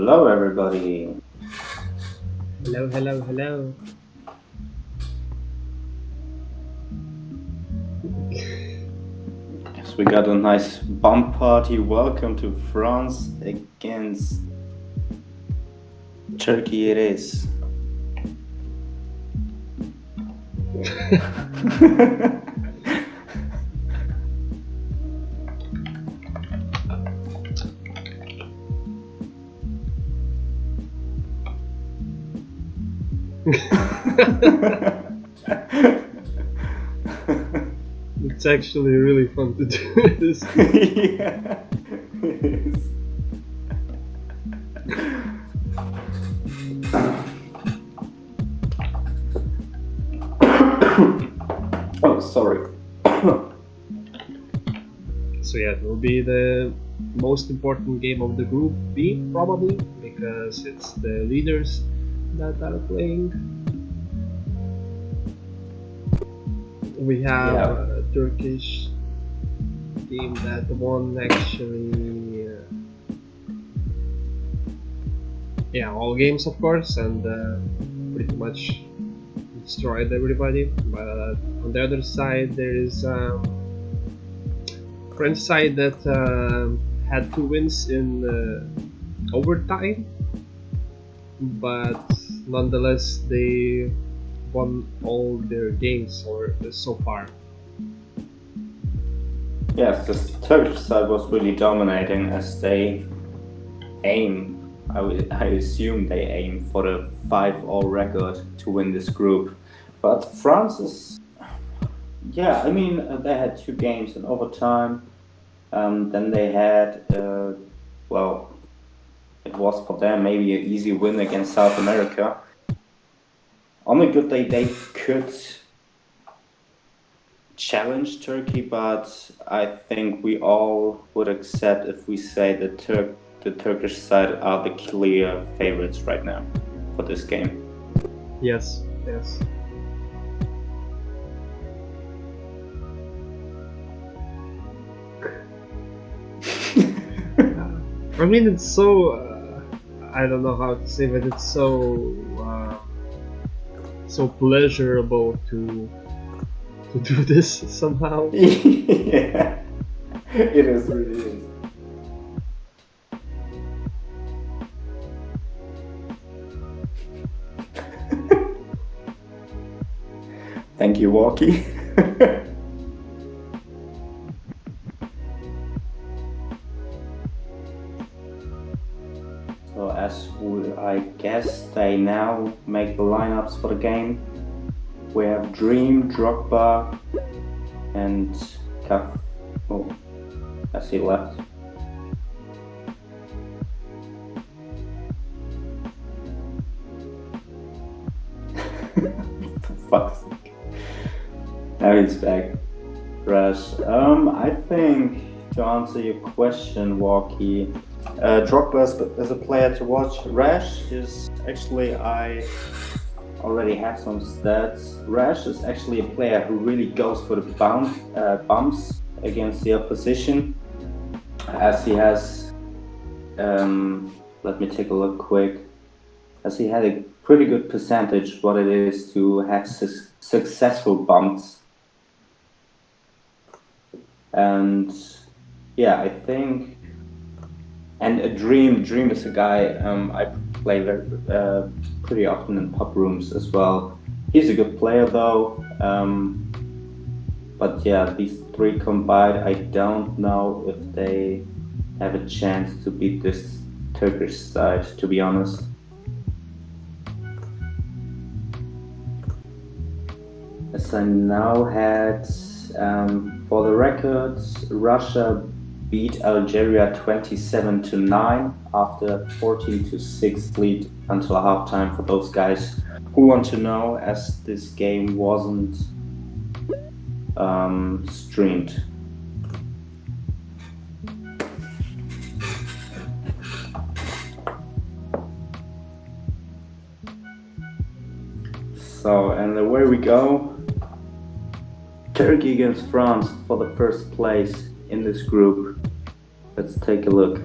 Hello, everybody. Hello, hello, hello. Yes, we got a nice bump party. Welcome to France against Turkey. It is. It's actually really fun to do this. Yeah, it is. Oh, sorry. So yeah, it will be the most important game of the Group B, probably, because it's the leaders that are playing. We have a Turkish team that won actually, all games of course, and pretty much destroyed everybody. But on the other side, there is French side that had 2 wins in overtime, but nonetheless they won all their games so far. Yes, the Turkish side was really dominating as they aim. I assume they aim for the 5-all record to win this group. But France is, they had 2 games in overtime. Then they had, it was for them maybe an easy win against South America. On a good day, they could challenge Turkey, but I think we all would accept if we say that the Turkish side are the clear favorites right now for this game. Yes. I mean, it's so I don't know how to say, but it's so pleasurable to do this somehow. Yeah, it is, really is. Thank you, Walkie. So I guess they now make the lineups for the game. We have Dream, Drogba, and Kaf. Oh, I see left. Fuck's sake. Now he's back. Rash. I think to answer your question, Walkie, Drogba is a player to watch. Rash is actually, I already have some stats. Rash is actually a player who really goes for the bumps against the opposition, as he has, let me take a look quick, as he had a pretty good percentage what it is to have successful bumps. And yeah, I think, and a Dream is a guy I play pretty often in pub rooms as well. He's a good player though, but yeah, these 3 combined, I don't know if they have a chance to beat this Turkish side, to be honest. As I now had, for the records, Russia beat Algeria 27-9 after 14-6 lead until halftime, for those guys who want to know, as this game wasn't streamed. So, and away we go. Turkey against France for the first place in this group. Let's take a look.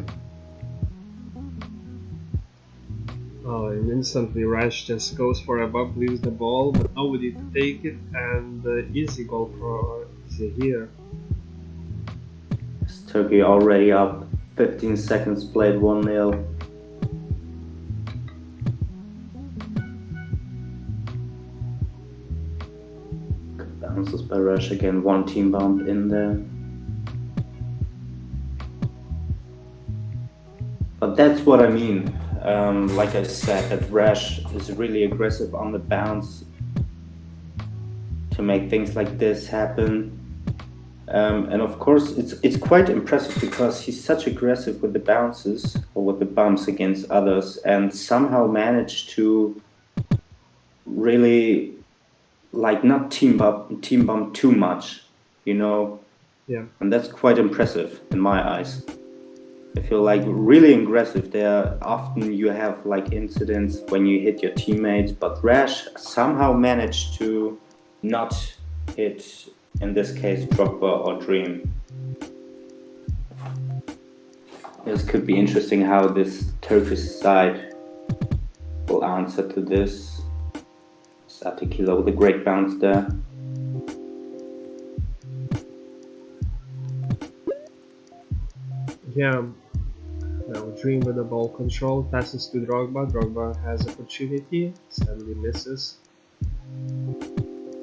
Oh, and instantly Rash just goes for a bump, leaves the ball, but nobody to take it, and easy goal for Zahir. Is Turkey already up? 15 seconds played, 1-0. Good bounces by Rush again, one team bump in there. But that's what I mean. Like I said, that Rash is really aggressive on the bounce to make things like this happen. And of course, it's quite impressive because he's such aggressive with the bounces or with the bumps against others, and somehow managed to really like not team bump too much, you know. Yeah. And that's quite impressive in my eyes. I feel like really aggressive. There often you have like incidents when you hit your teammates, but Rash somehow managed to not hit, in this case, Drogba or Dream. This could be interesting how this Turkish side will answer to this. Satikila with a great bounce there. Yeah. Now Dream with the ball control, passes to Drogba. Drogba has opportunity, sadly misses.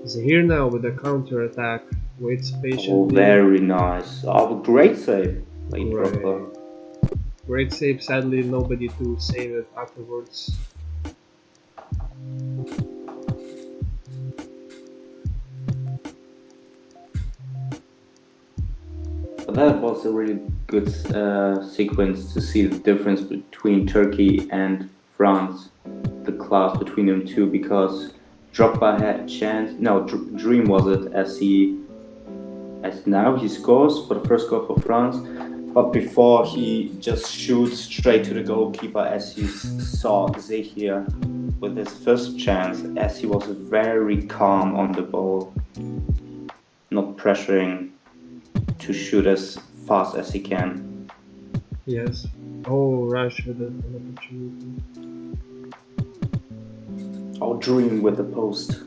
Zahir now with the counter attack, waits patiently. Oh, very nice. Oh, great save. Late Drogba. Great save, sadly nobody to save it afterwards. But that was a really good sequence to see the difference between Turkey and France, the class between them two, because Drogba had a chance. No, Dream was it, as now he scores for the first goal for France. But before he just shoots straight to the goalkeeper, as you saw Zahir with his first chance, as he was very calm on the ball, not pressuring to shoot as fast as he can. Yes. Oh, Rash with an opportunity. Oh, Dream with the post.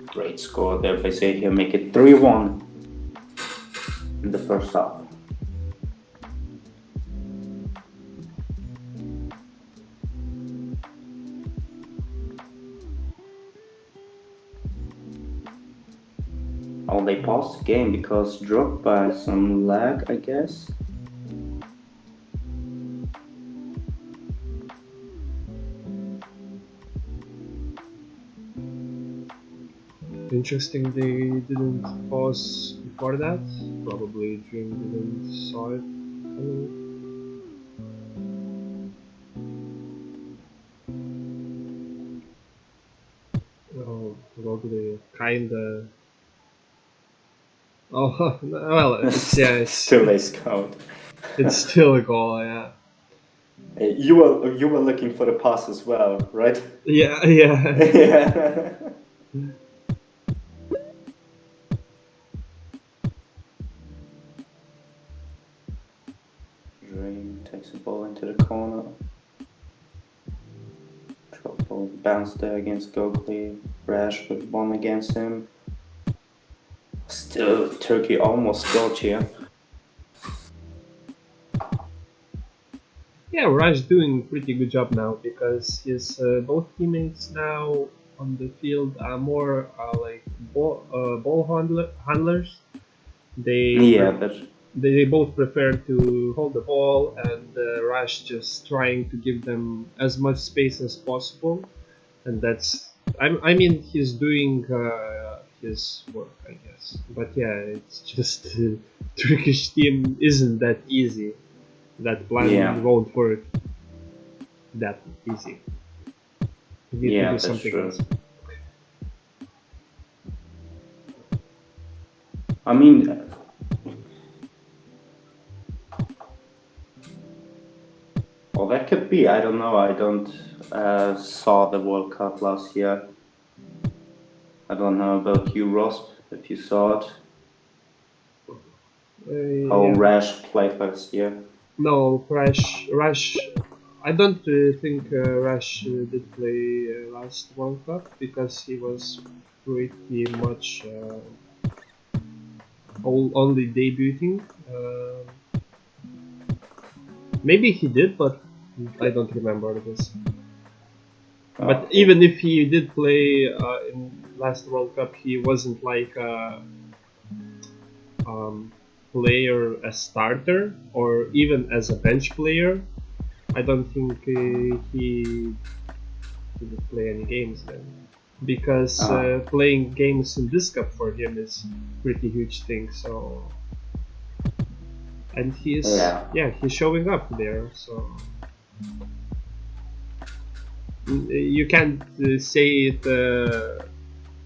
Great score there by Zahir, make it 3-1 in the first half. Oh, they paused the game because Drogba has some lag, I guess. Interesting they didn't pause before that. Probably Dream didn't saw it. Oh, Rogli kinda. Oh well, it's still a scout. It's still a goal, yeah. You were looking for the pass as well, right? Yeah. Yeah. Dream takes the ball into the corner. Drop ball bounce there against Gokli. Rash with one against him. Still, Turkey almost scored here. Yeah, Raj doing pretty good job now because his both teammates now on the field are more like ball handlers. They both prefer to hold the ball, and Raj just trying to give them as much space as possible, and that's I mean he's doing his work, I guess. But yeah, it's just Turkish team isn't that easy. That plan won't work that easy. You need to do something else. I mean, well, that could be. I don't know. I don't saw the World Cup last year. I don't know about you, Ross, if you saw it. How Yeah. Rash played last year. No, Rush. I don't think Rush did play last World Cup because he was pretty much only debuting. Maybe he did, but I don't remember this. But Okay. even if he did play in last World Cup, he wasn't like a player as starter or even as a bench player. I don't think he didn't play any games then, because Ah, playing games in this cup for him is pretty huge thing. So, and yeah. he's showing up there. So you can't say it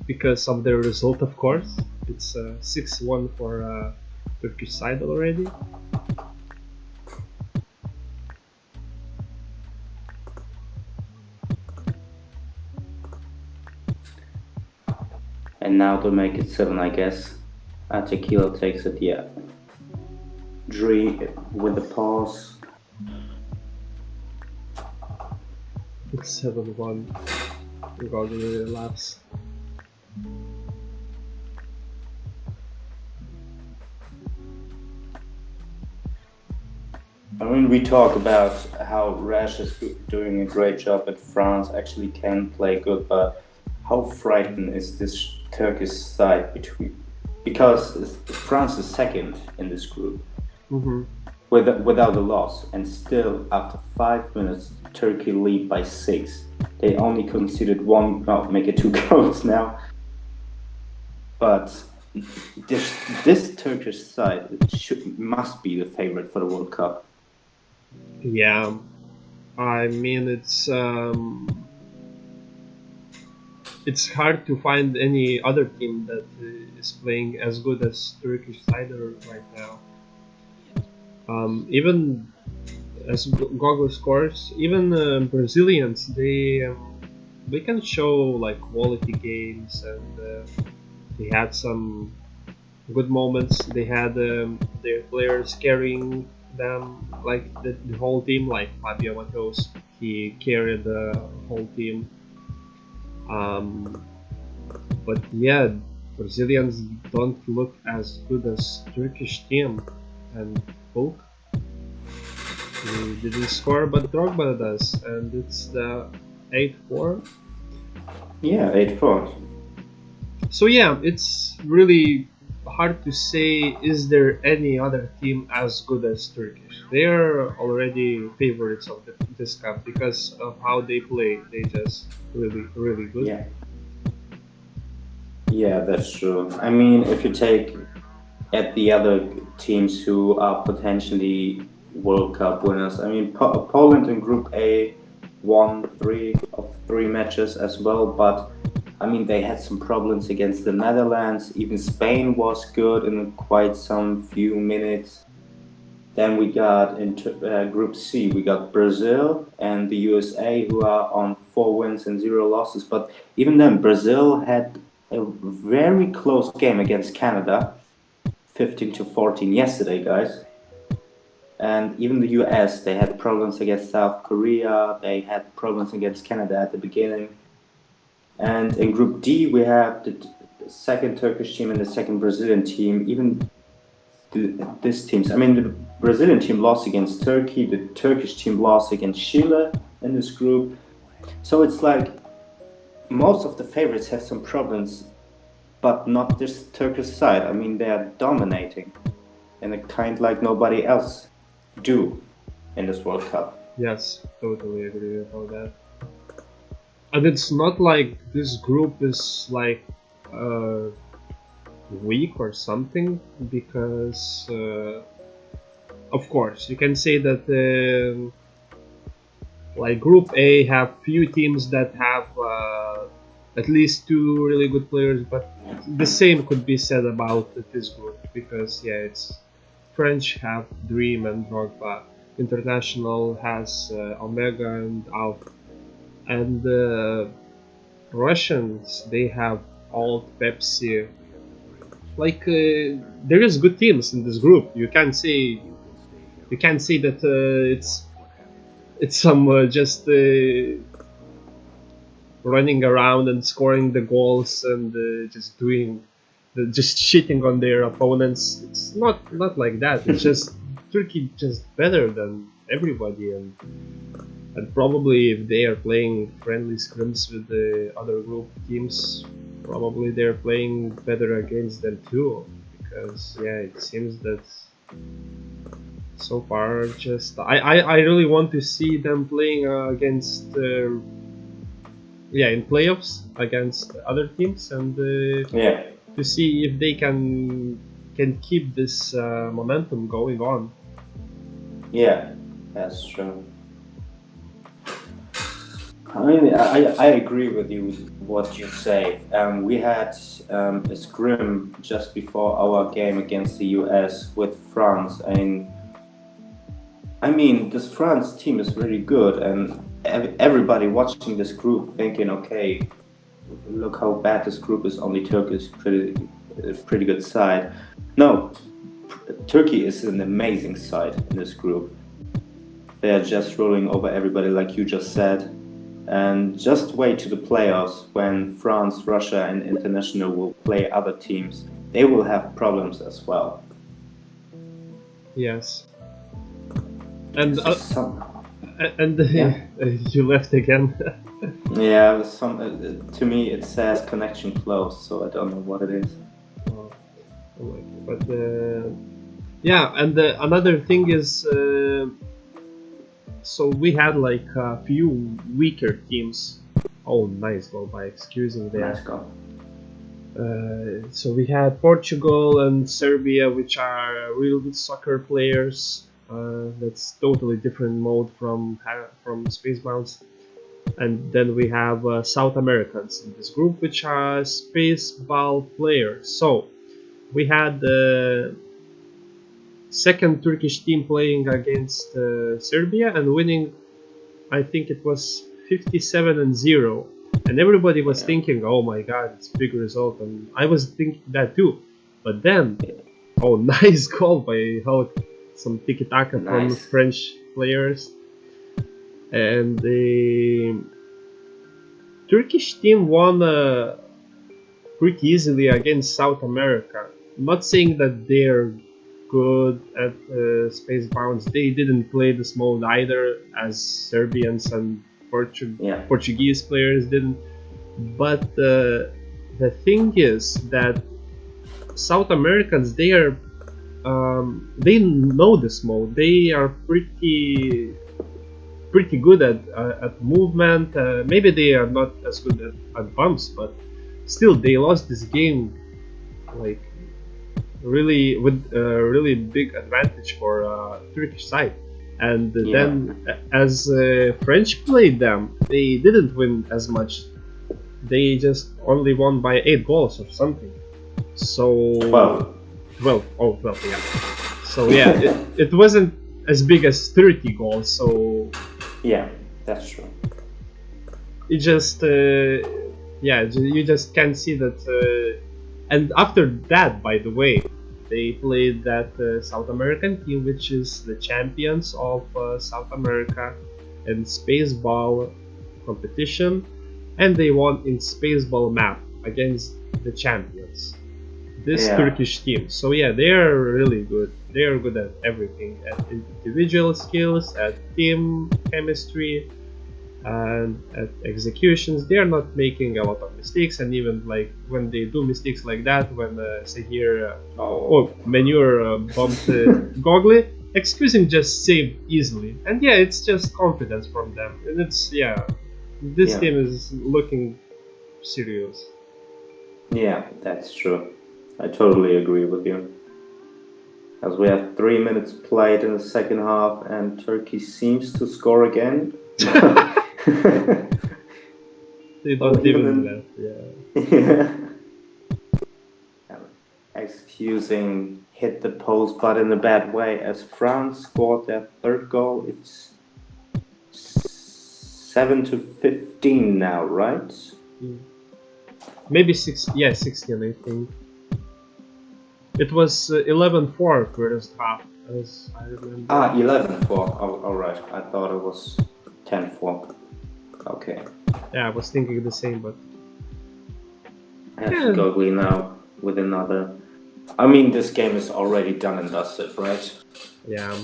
because of the result, of course. It's 6-1 for Turkish side already. And now to make it 7, I guess. Tequila takes it, yeah. Dre with the pass. 7-1 regarding the laps. I mean, we talk about how Rash is doing a great job at France, actually can play good, but how frightened is this Turkish side because France is second in this group without a loss, and still after 5 minutes Turkey lead by 6. They only conceded one, make it 2 goals now. But this Turkish side must be the favorite for the World Cup. Yeah, I mean it's hard to find any other team that is playing as good as Turkish side right now. Even as Gogo scores, even Brazilians, they can show like quality games, and they had some good moments. They had their players carrying them, like the whole team, like Fabio Matos. He carried the whole team. But yeah, Brazilians don't look as good as Turkish team, and Hulk, he didn't score, but Drogba does, and it's the 8-4. Yeah, 8-4. So yeah, it's really hard to say is there any other team as good as Turkish. They are already favorites of this cup because of how they play. They just really good. Yeah. Yeah, that's true. I mean, if you take at the other teams who are potentially World Cup winners, I mean, Poland in Group A won 3 matches as well, but I mean, they had some problems against the Netherlands. Even Spain was good in quite some few minutes. Then we got into Group C, we got Brazil and the USA, who are on 4 wins and 0 losses. But even then, Brazil had a very close game against Canada, 15-14 yesterday, guys. And even the US, they had problems against South Korea. They had problems against Canada at the beginning. And in Group D, we have the second Turkish team and the second Brazilian team. Even these teams, I mean, the Brazilian team lost against Turkey, the Turkish team lost against Chile in this group. So it's like most of the favorites have some problems, but not this Turkish side. I mean, they are dominating in a kind like nobody else do in this World Cup. Yes, totally agree about that. And it's not like this group is like weak or something, because of course you can say that like Group A have few teams that have at least 2 really good players, but the same could be said about this group, because yeah, it's French have Dream and Drogba, International has Omega and Alf, and Russians, they have Alt, Pepsi, like there is good teams in this group. You can't say that it's some just running around and scoring the goals and just shitting on their opponents. It's not like that. It's just Turkey just better than everybody, and probably if they are playing friendly scrims with the other group teams, probably they're playing better against them too, because yeah, it seems that so far just I really want to see them playing against in playoffs against other teams, and to see if they can keep this momentum going on. Yeah, that's true. I mean, I agree with you with what you say. We had a scrim just before our game against the US with France, and I mean, this France team is really good, and everybody watching this group thinking, okay, look how bad this group is. Only Turkey is pretty good side. No, Turkey is an amazing side in this group. They are just rolling over everybody, like you just said. And just wait to the playoffs when France, Russia, and International will play other teams. They will have problems as well. Yes. And yeah. You left again. Yeah, to me it says connection closed, so I don't know what it is. But yeah, and another thing is, so we had like a few weaker teams. Oh, nice goal by excusing there. Nice goal. So we had Portugal and Serbia, which are real good soccer players. That's totally different mode from SpaceBounce. And then we have South Americans in this group, which are SpaceBall players. So we had the second Turkish team playing against Serbia and winning. I think it was 57-0, and everybody was thinking, "Oh my God, it's a big result," and I was thinking that too. But then, oh, nice goal by some tiki-taka from French players, and the Turkish team won pretty easily against South America. I'm not saying that they're good at SpaceBounce. They didn't play this mode either, as Serbians and Portuguese players didn't. But the thing is that South Americans, they know this mode. They are pretty good at movement. Maybe they are not as good at bumps, but still they lost this game like really with really big advantage for Turkish side. And then as French played them, they didn't win as much. They just only won by 8 goals or something. So 12. Oh, 12, yeah. So yeah, it wasn't as big as 30 goals. So yeah, that's true. It just you just can't see that. And after that, by the way, they played that South American team, which is the champions of South America and SpaceBall competition, and they won in SpaceBall map against the champions, this Turkish team. So yeah, they are really good. They are good at everything, at individual skills, at team chemistry, and at executions. They are not making a lot of mistakes, and even like when they do mistakes like that, when say here manure bumped Gogli, excusing just saved easily. And yeah, it's just confidence from them, and it's this team is looking serious. Yeah, that's true. I totally agree with you. As we have 3 minutes played in the second half, and Turkey seems to score again. They don't even left, Excusing hit the post, but in a bad way. As France scored their third goal, it's 7-15 now, right? Maybe 16, I think. It was 11-4 first half, as I remember. Ah, 11-4. Oh, alright. I thought it was 10-4. Okay. Yeah, I was thinking the same, but That's Goggly now with another. I mean, this game is already done and dusted, right? yeah.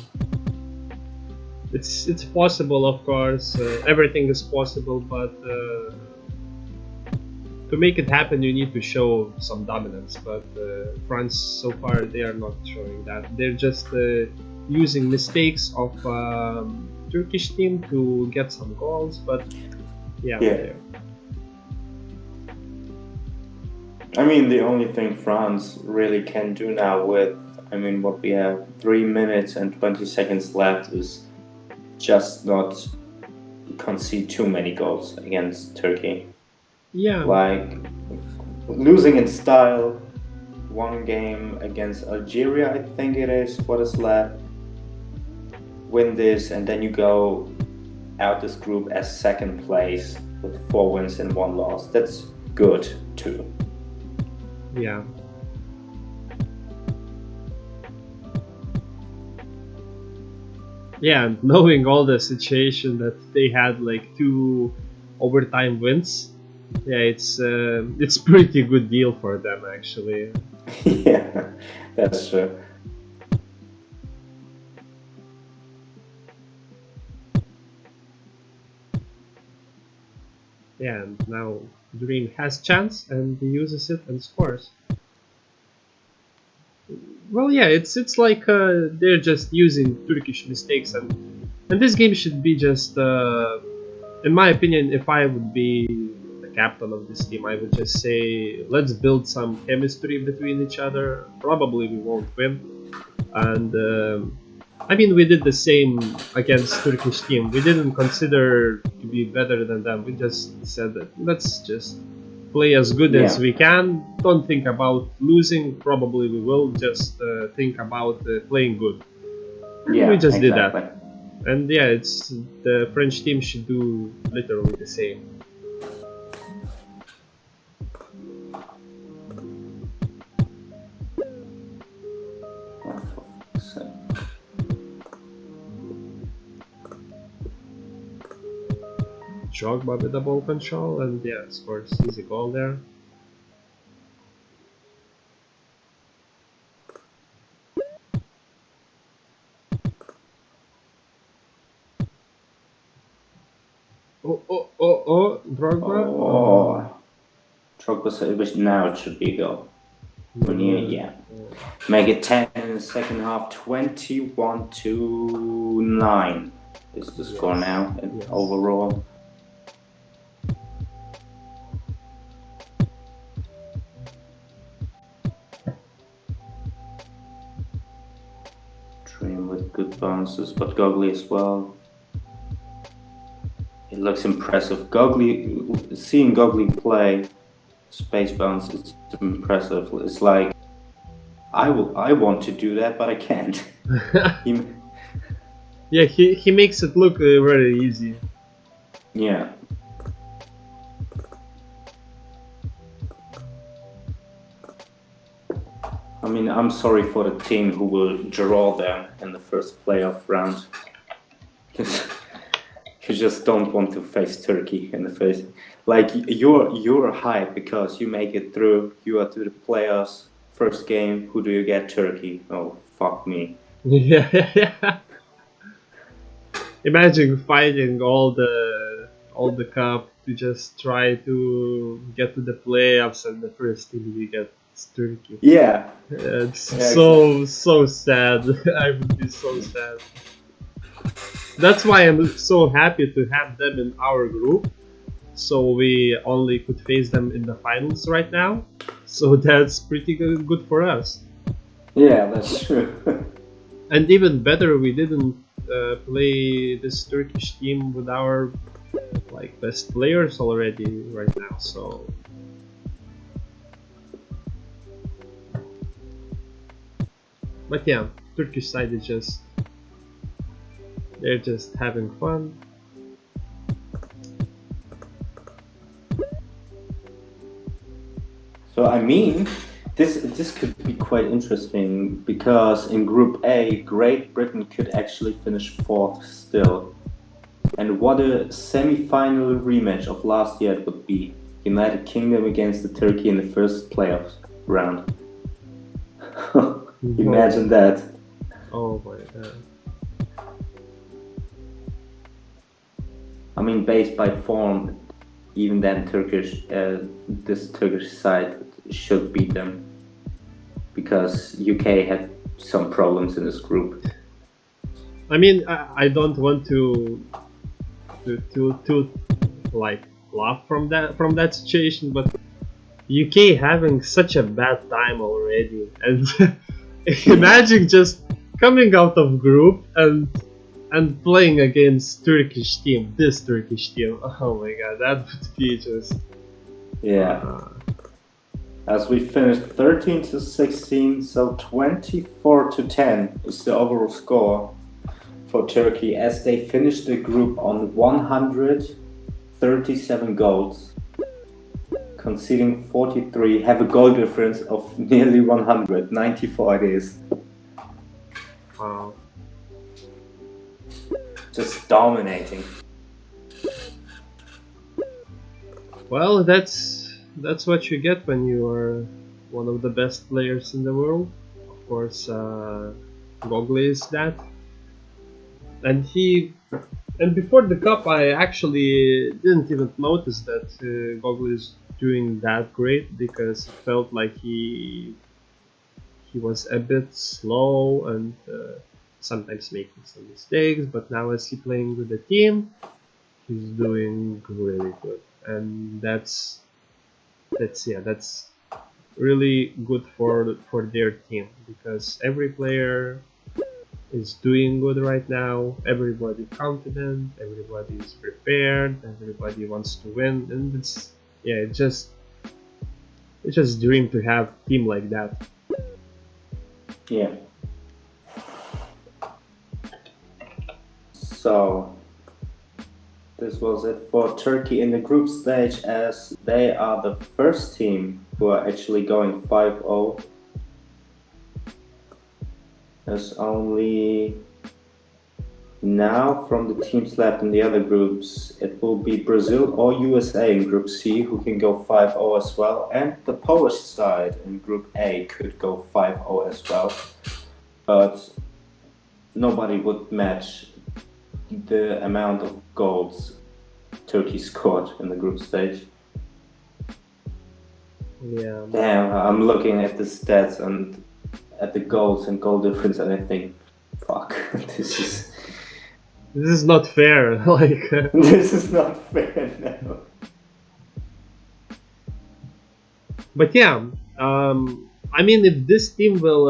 It's possible, of course. Everything is possible, but to make it happen, you need to show some dominance. But France, so far, they are not showing that. They're just using mistakes of Turkish team to get some goals. But yeah. I mean, the only thing France really can do now with, I mean, what we have 3 minutes and 20 seconds left is just not concede too many goals against Turkey. Yeah. Like losing in style, one game against Algeria, I think it is, what is left. Win this and then you go out this group as second place with 4 wins and 1 loss. That's good too. Yeah. Yeah, and knowing all the situation that they had, like 2 overtime wins, yeah, it's pretty good deal for them actually. Yeah, that's true. Yeah, and now Dream has chance and he uses it and scores. Well, yeah, it's like they're just using Turkish mistakes, and this game should be just, in my opinion, if I would be the captain of this team, I would just say, let's build some chemistry between each other. Probably we won't win, and I mean, we did the same against Turkish team. We didn't consider to be better than them. We just said that let's just play as good as we can. Don't think about losing. Probably we will. Just think about playing good. Yeah, we just exactly. did that. And yeah, it's the French team should do literally the same. Drogba with the ball control, and yeah, scores easy goal there. Oh, Drogba. Oh, Drogba, which now it should be a goal. Yeah. Make it 10 in the second half, 21-9 is the score now overall. Dream with good bounces, but Goggly as well. It looks impressive. Goggly, seeing Goggly play SpaceBounce is impressive. It's like I want to do that, but I can't. Yeah, he makes it look very easy. Yeah. I mean, I'm sorry for the team who will draw them in the first playoff round. You just don't want to face Turkey in the face. Like you're hyped because you make it through. You are to the playoffs. First game, who do you get? Turkey. Oh, fuck me. Yeah. Imagine fighting all the cup to just try to get to the playoffs, and the first team you get is Turkey. Yeah. It's so sad. I would be so sad. That's why I'm so happy to have them in our group, so we only could face them in the finals right now. So that's pretty good for us. Yeah, that's true. And even better, we didn't play this Turkish team with our best players already right now. So but yeah, Turkish side is they're just having fun. So I mean, This could be quite interesting because in Group A, Great Britain could actually finish 4th still. And what a semi-final rematch of last year it would be. United Kingdom against the Turkey in the first playoffs round. Imagine that. Oh my god. I mean, based by form, even then this Turkish side should beat them. Because UK had some problems in this group. I mean, I don't want to like laugh from that situation, but UK having such a bad time already, and imagine just coming out of group and playing against this Turkish team. Oh my god, that would be just As we finished 13-16, so 24-10 is the overall score for Turkey as they finished the group on 137 goals, conceding 43, have a goal difference of nearly 100, 94 it is. Wow. Just dominating. Well, that's what you get when you are one of the best players in the world. Of course, Gogli is that. And before the cup, I actually didn't even notice that Gogli is doing that great, because it felt like he was a bit slow and sometimes making some mistakes. But now, as he's playing with the team, he's doing really good, and that's really good for their team, because every player is doing good right now. Everybody confident, everybody is prepared, everybody wants to win, and it's just dream to have a team like that. Yeah. So this was it for Turkey in the group stage, as they are the first team who are actually going 5-0. There's only now from the teams left in the other groups, it will be Brazil or USA in Group C who can go 5-0 as well, and the Polish side in Group A could go 5-0 as well. But nobody would match the amount of goals Turkey scored in the group stage. Yeah. Damn, I'm looking at the stats and at the goals and goal difference, and I think, fuck, this is not fair. Like this is not fair now. But yeah, I mean, if this team will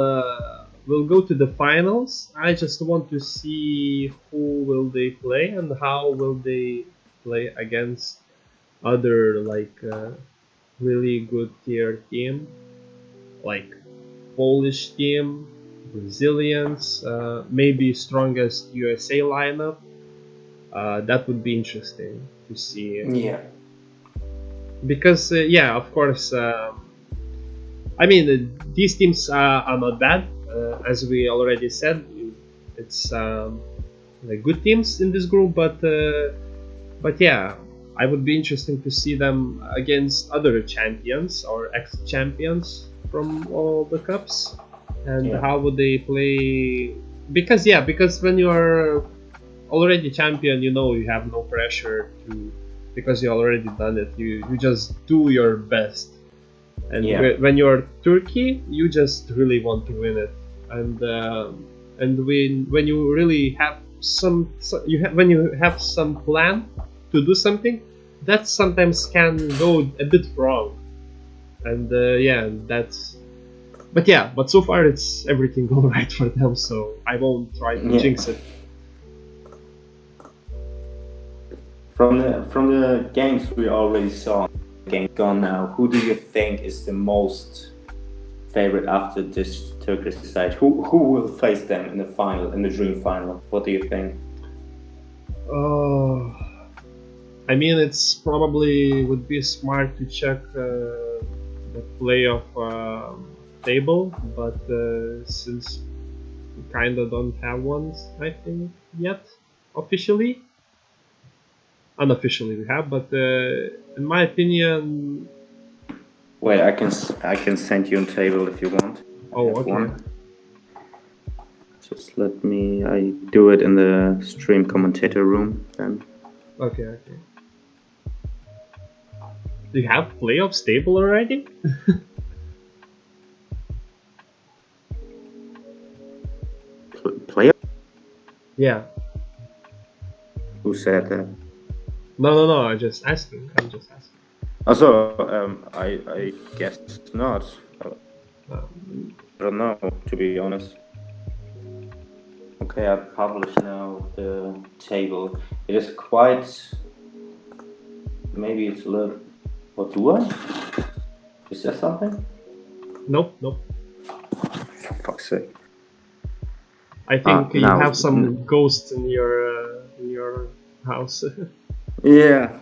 go to the finals, I just want to see who will they play and how will they play against other really good tier team, like Polish team, Brazilians, maybe strongest USA lineup. That would be interesting to see. Yeah. Because of course, I mean, these teams are not bad, as we already said. It's good teams in this group, but yeah, I would be interesting to see them against other champions or ex-champions from all the cups, and how would they play? Because when you are already champion, you know you have no pressure to, because you already done it. You just do your best, and when you're Turkey, you just really want to win it, and when you really have when you have some plan to do something, that sometimes can go a bit wrong, and but so far it's everything all right for them, so I won't try to jinx it. From the games we already saw, game gone now, who do you think is the most favorite after this Turkish side? Who will face them in the final, in the dream final? What do you think? I mean, it's probably would be smart to check playoff table, but since we kind of don't have one, I think, yet officially. Unofficially we have, but in my opinion. Wait, I can send you a table if you want. Oh, okay. One. Just let me. I do it in the stream commentator room then. Okay. Do you have playoffs table already? Playoff? Yeah. Who said that? No. I'm just asking. Also, I guess not. I don't know, to be honest. Okay, I publish now the table. It is quite. Maybe it's a little. What do I? Is there something? Nope. For fuck's sake. I think you have some ghosts in your house. Yeah.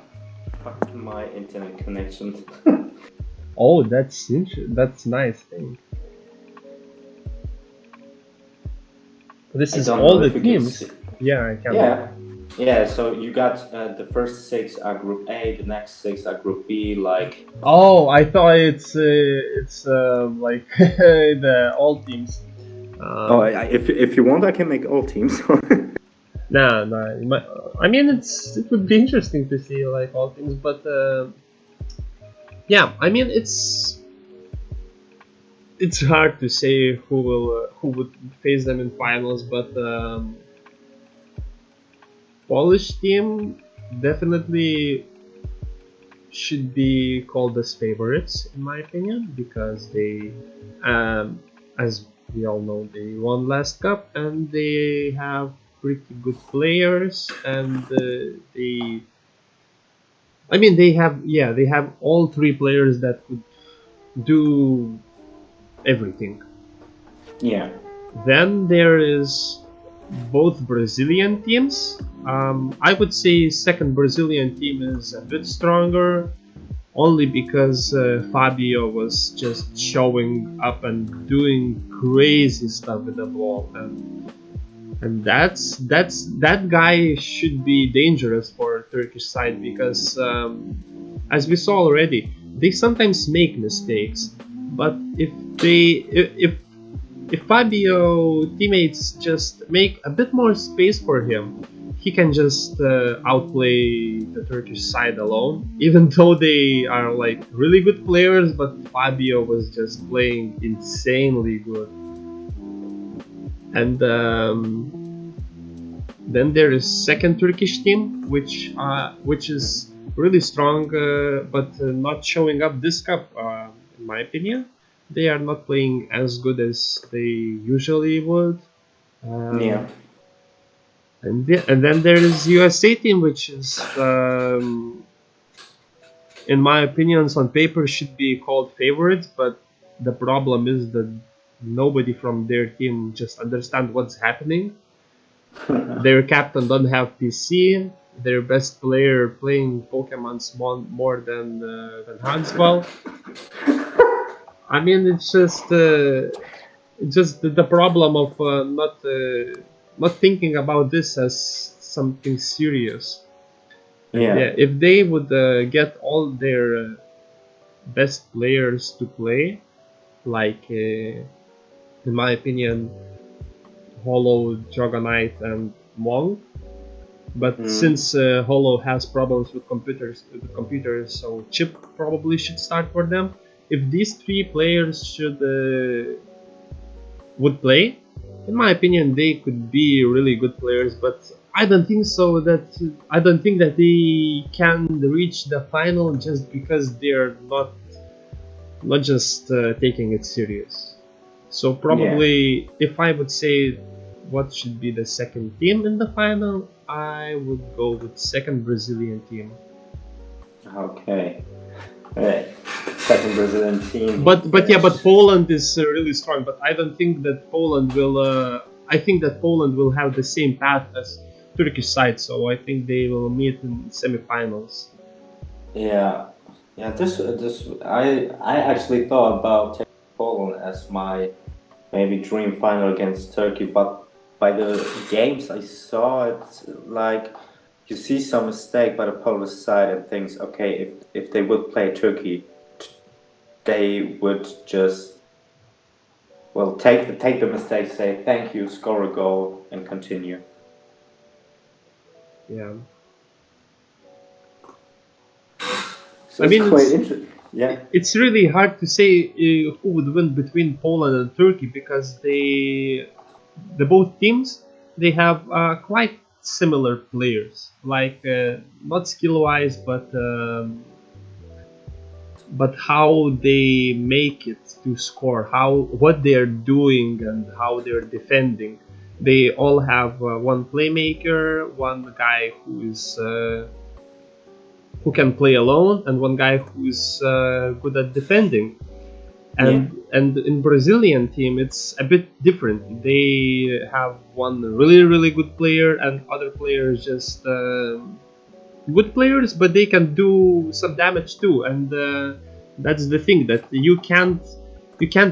Fuck my internet connection. Oh, that's nice thing. This is all the teams. Yeah, I can. Yeah. So you got the first 6 are Group A, the next 6 are Group B. Like. Oh, I thought it's like the all teams. If you want, I can make all teams. Nah. I mean, it would be interesting to see like all teams, but yeah, I mean it's hard to say who would face them in finals, but Polish team definitely should be called as favorites in my opinion, because they, as we all know, they won last cup and they have pretty good players, and they have all 3 players that could do everything. Yeah. Then there is both Brazilian teams. I would say second Brazilian team is a bit stronger, only because Fabio was just showing up and doing crazy stuff with the ball, and that guy should be dangerous for Turkish side, because as we saw already, they sometimes make mistakes, but if Fabio teammates just make a bit more space for him, he can just outplay the Turkish side alone, even though they are like really good players, but Fabio was just playing insanely good. And then there is second Turkish team, which is really strong, but not showing up this cup, in my opinion. They are not playing as good as they usually would. Yeah. And then there is USA team, which is, in my opinions, on paper should be called favorites, but the problem is that nobody from their team just understand what's happening. Their captain don't have PC. Their best player playing Pokemon more than HaxBall. I mean, it's just the problem of not thinking about this as something serious. Yeah. If they would get all their best players to play, like in my opinion, Hollow, Dragonite, and Monk. But since Hollow has problems with computers, so Chip probably should start for them. If these 3 players would play, in my opinion, they could be really good players. But I don't think so. I don't think that they can reach the final just because they're not just taking it serious. So probably, if I would say what should be the second team in the final, I would go with second Brazilian team. Okay. Second Brazilian team. But Poland is really strong. But I don't think that Poland will. I think that Poland will have the same path as Turkish side. So I think they will meet in semifinals. Yeah. Yeah, I actually thought about taking Poland as my maybe dream final against Turkey, but by the games I saw, it's like you see some mistake by the Polish side and thinks, okay, if they would play Turkey, they would just well take the mistake, say thank you, score a goal, and continue. Yeah. So I it's mean, quite interesting. Yeah. it's really hard to say who would win between Poland and Turkey because the both teams, they have quite similar players, like not skill wise, but how they make it to score, how what they're doing and how they're defending. They all have one playmaker, one guy who can play alone, and one guy who's good at defending. Yeah. And in Brazilian team, it's a bit different. They have one really good player, and other players just good players, but they can do some damage too. And that's the thing, that you can't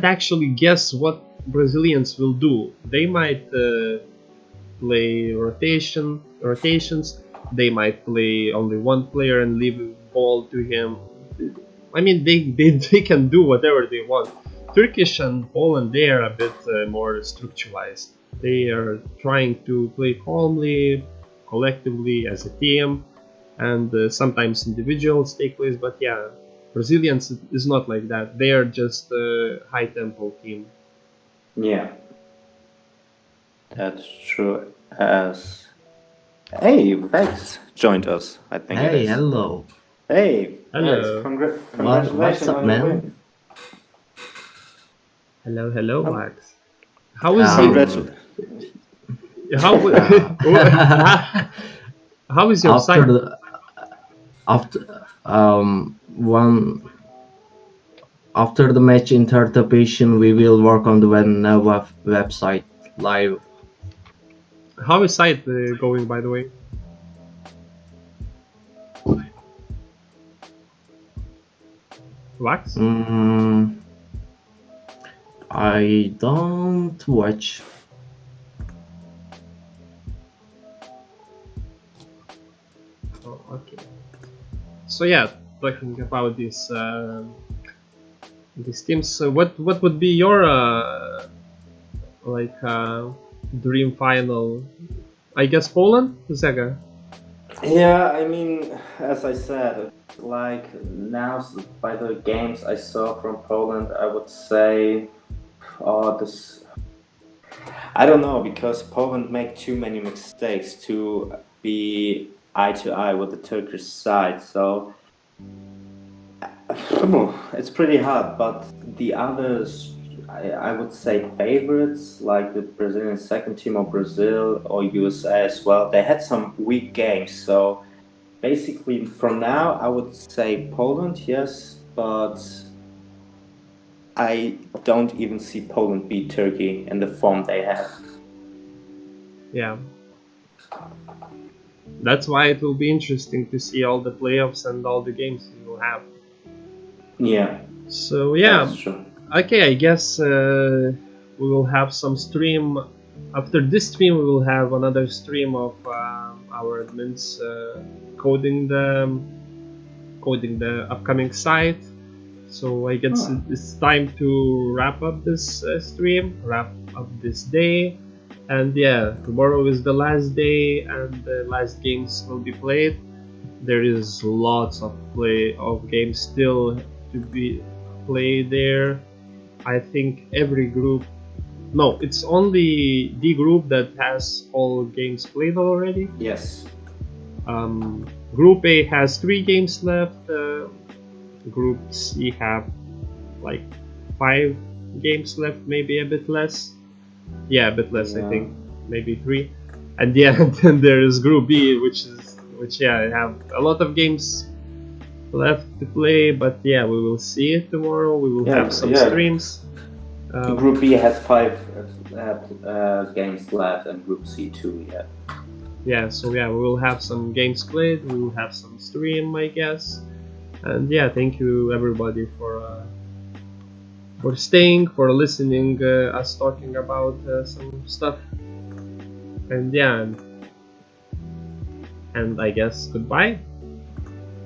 actually guess what Brazilians will do. They might play rotations. They might play only one player and leave the ball to him. I mean, they can do whatever they want. Turkish and Poland, they are a bit more structuralized. They are trying to play calmly, collectively as a team, and sometimes individuals take place. But yeah, Brazilians is not like that. They are just a high tempo team. Yeah. That's true. As hey, Vex joined us. I think it Hey, is. hello. Hey, Vex, Hello, What's congratulations up, on your man? win. hello, Um, Max. How is it? Um, Congratulations. How uh, how is your after site? the after one after the match interpretation, we will work on the website live. How is site going, by the way? Wax? Mm, I don't watch. Oh, okay. So yeah, talking about these teams, what would be your like dream final? I guess Poland, Zega. Yeah, I mean, as I said, like now by the games I saw from Poland, I would say, oh, this. I don't know because Poland make too many mistakes to be eye to eye with the Turkish side. So it's pretty hard, but the others, I would say favorites, like the Brazilian second team of Brazil or USA as well, they had some weak games. So basically, from now, I would say Poland, yes, but I don't even see Poland beat Turkey in the form they have. Yeah, that's why it will be interesting to see all the playoffs and all the games we will have. Yeah, So yeah, that's true. okay, I guess we will have some stream. After this stream, we will have another stream of our admins coding the upcoming site. So I guess Huh. it's time to wrap up this stream, wrap up this day, and yeah, tomorrow is the last day, and the last games will be played. There is lots of games still to be played there. I think every group. No, it's only the group that has all games played already. Yes. Group A has 3 games left. Group C have like 5 games left, maybe a bit less. Yeah, a bit less, I Yeah. think, maybe 3. And yeah, and then there is Group B, which have a lot of games left to play. But yeah, we will see it tomorrow. We will have some streams. Group B has 5 games left, and Group C 2. Yeah. Yeah, so yeah, we will have some games played. We will have some stream, I guess. And yeah, thank you everybody for staying, for listening us talking about some stuff. And yeah, and I guess goodbye.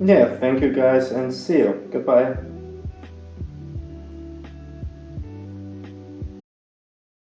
Yeah, thank you guys and see you. Goodbye.